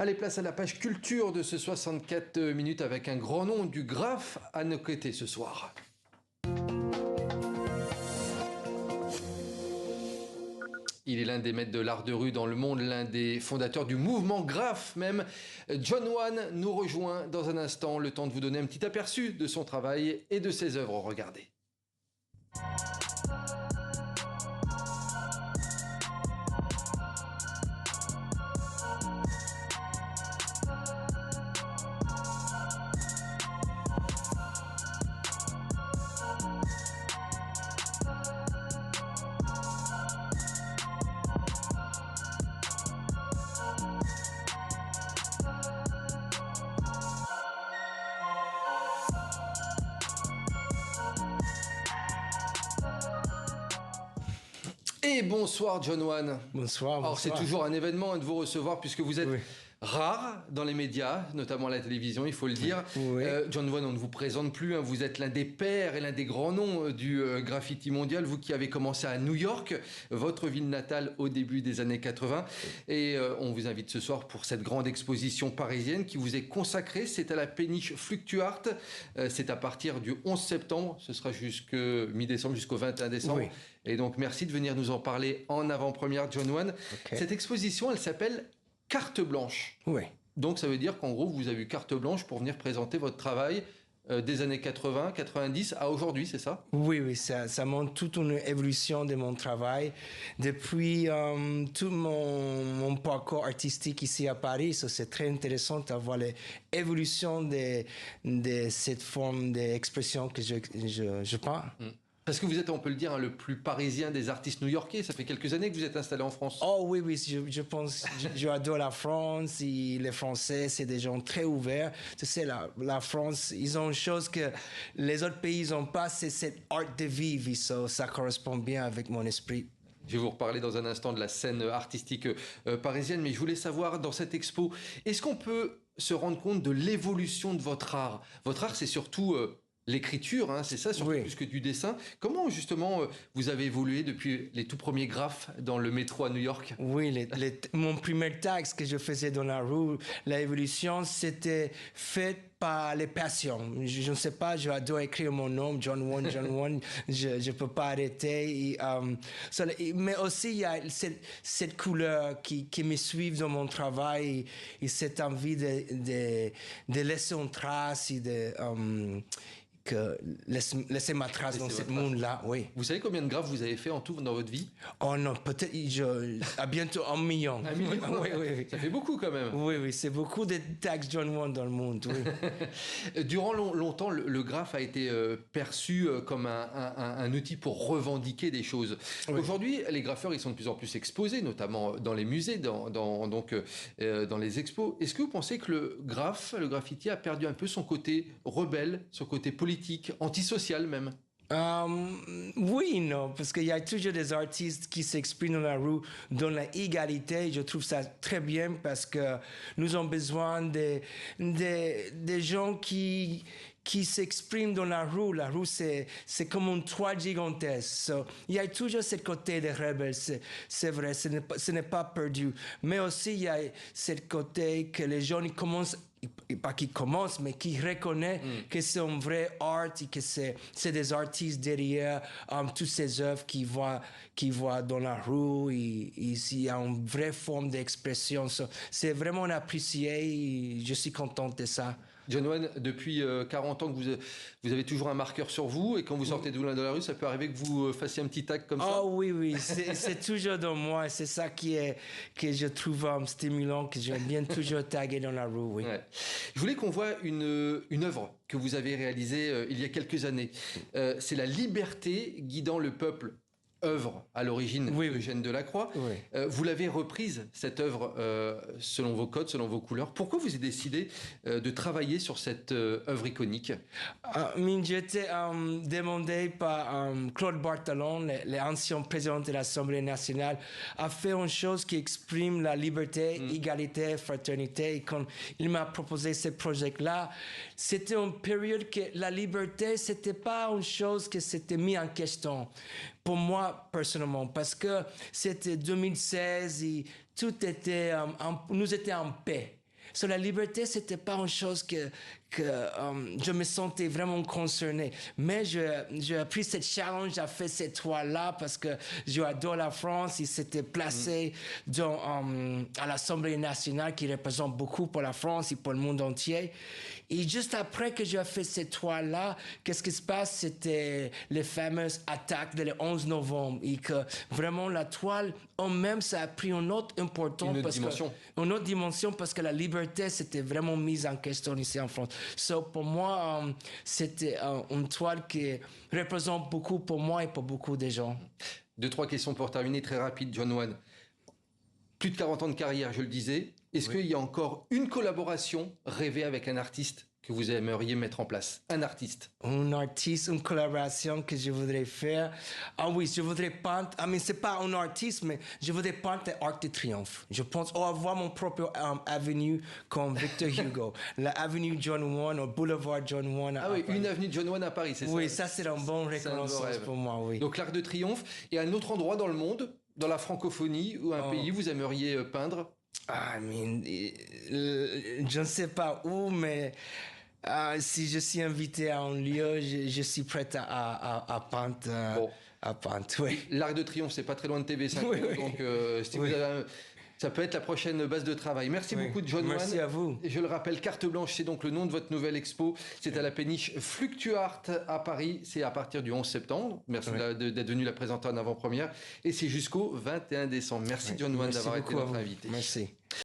Allez, place à la page culture de ce 64 minutes avec un grand nom du graphe à nos côtés ce soir. Il est l'un des maîtres de l'art de rue dans le monde, l'un des fondateurs du mouvement graphe même. John One nous rejoint dans un instant, le temps de vous donner un petit aperçu de son travail et de ses œuvres. Regardez. Et bonsoir John One. Bonsoir. Alors c'est toujours un événement de vous recevoir puisque vous êtes rare dans les médias, notamment à la télévision, il faut le dire. Oui. John One, on ne vous présente plus, hein, vous êtes l'un des pères et l'un des grands noms du graffiti mondial, vous qui avez commencé à New York, votre ville natale au début des années 80. Et on vous invite ce soir pour cette grande exposition parisienne qui vous est consacrée, c'est à la péniche Fluctuart, c'est à partir du 11 septembre, ce sera jusque mi-décembre, jusqu'au 21 décembre. Oui. Et donc merci de venir nous en parler en avant-première, John One. Okay. Cette exposition, elle s'appelle Carte Blanche. Oui. Donc ça veut dire qu'en gros, vous avez eu carte blanche pour venir présenter votre travail des années 80, 90 à aujourd'hui, c'est ça? Oui, ça montre toute une évolution de mon travail. Depuis tout mon parcours artistique ici à Paris, c'est très intéressant d'avoir l'évolution de cette forme d'expression que je prends. Parce que vous êtes, on peut le dire, hein, le plus parisien des artistes new-yorkais. Ça fait quelques années que vous êtes installé en France. Oh oui, je pense, j'adore la France. Et les Français, c'est des gens très ouverts. Tu sais, la France, ils ont une chose que les autres pays n'ont pas, c'est cette art de vivre. Ça correspond bien avec mon esprit. Je vais vous reparler dans un instant de la scène artistique parisienne, mais je voulais savoir, dans cette expo, est-ce qu'on peut se rendre compte de l'évolution de votre art? Votre art, c'est surtout... l'écriture, hein, c'est ça, surtout plus que du dessin. Comment, justement, vous avez évolué depuis les tout premiers graphes dans le métro à New York? Oui, mon premier texte que je faisais dans la rue, l'évolution, c'était fait par les passions. Je ne sais pas, j'adore écrire mon nom, John One. Je ne peux pas arrêter. Mais aussi, il y a cette couleur qui me suit dans mon travail et cette envie de laisser une trace et laisser ma trace dans ce monde-là, oui. Vous savez combien de graphes vous avez fait en tout dans votre vie? Oh non, peut-être à bientôt 1 million. 1 million? Oui. Ça fait beaucoup quand même. Oui, c'est beaucoup de tags John One dans le monde, oui. Durant longtemps, le graphe a été perçu comme un outil pour revendiquer des choses. Oui. Aujourd'hui, les graffeurs, ils sont de plus en plus exposés, notamment dans les musées, dans les expos. Est-ce que vous pensez que le graffiti a perdu un peu son côté rebelle, son côté politique, antisocial même? Oui, non, parce qu'il y a toujours des artistes qui s'expriment dans la rue, dans l'égalité. Je trouve ça très bien parce que nous avons besoin de gens qui s'expriment dans la rue. La rue, c'est comme une toile gigantesque. Il y a toujours ce côté de rebelle, c'est vrai, ce n'est pas perdu. Mais aussi, il y a ce côté que les gens commencent, pas qui commencent, mais qui reconnaissent que c'est un vrai art et que c'est des artistes derrière toutes ces œuvres qui voient dans la rue et il y a une vraie forme d'expression. C'est vraiment apprécié et je suis content de ça. John One, depuis 40 ans que vous avez toujours un marqueur sur vous et quand vous sortez de la rue, ça peut arriver que vous fassiez un petit tag comme ça? Oh oui, c'est toujours dans moi. C'est ça que je trouve stimulant, que j'aime bien toujours taguer dans la rue, oui. Ouais. Je voulais qu'on voit une œuvre que vous avez réalisée il y a quelques années. C'est La liberté guidant le peuple. Œuvre à l'origine d'Eugène Delacroix. Oui. Vous l'avez reprise, cette œuvre, selon vos codes, selon vos couleurs. Pourquoi vous avez décidé de travailler sur cette œuvre iconique? J'étais demandé par Claude Barthelon, l'ancien président de l'Assemblée nationale, a fait une chose qui exprime la liberté, égalité, fraternité. Et quand il m'a proposé ce projet-là, c'était une période que la liberté, c'était pas une chose que s'était mis en question. Pour moi, personnellement, parce que c'était 2016 et tout était, nous étions en paix. Sur la liberté, c'était pas une chose que je me sentais vraiment concerné. Mais j'ai pris cette challenge à faire cette toile-là parce que j'adore la France. Il s'était placé à l'Assemblée nationale qui représente beaucoup pour la France et pour le monde entier. Et juste après que j'ai fait cette toile-là, qu'est-ce qui se passe? C'était les fameuses attaques du 11 novembre. Et que vraiment la toile en même, ça a pris une autre importance. Une autre dimension parce que la liberté s'était vraiment mise en question ici en France. So, pour moi, c'était une toile qui représente beaucoup pour moi et pour beaucoup de gens. 2-3 questions pour terminer, très rapide, John One. Plus de 40 ans de carrière, je le disais. Est-ce qu'il y a encore une collaboration rêvée avec un artiste que vous aimeriez mettre en place? Un artiste. Un artiste, une collaboration que je voudrais faire. Ah oui, je voudrais peindre. C'est pas un artiste, mais je voudrais peindre l'Arc de Triomphe. Je pense avoir mon propre avenue comme Victor Hugo. L'avenue John One, ou Boulevard John One. Ah oui, une avenue John One à Paris, c'est ça? Oui, ça c'est un bon reconnaissance pour moi, oui. Donc l'Arc de Triomphe. Et un autre endroit dans le monde, dans la francophonie, ou un pays, vous aimeriez peindre? Je ne sais pas où, mais si je suis invité à un lieu, je suis prêt à peindre. À peindre, oui. L'Arc de Triomphe, c'est pas très loin de TV5. Oui. Donc, si vous avez ça peut être la prochaine base de travail. Merci beaucoup, John One. Merci à vous. Et je le rappelle, Carte Blanche, c'est donc le nom de votre nouvelle expo. C'est à la péniche Fluctuart à Paris. C'est à partir du 11 septembre. Merci d'être venu la présenter en avant-première. Et c'est jusqu'au 21 décembre. Merci, John One, d'avoir été notre invité. Merci.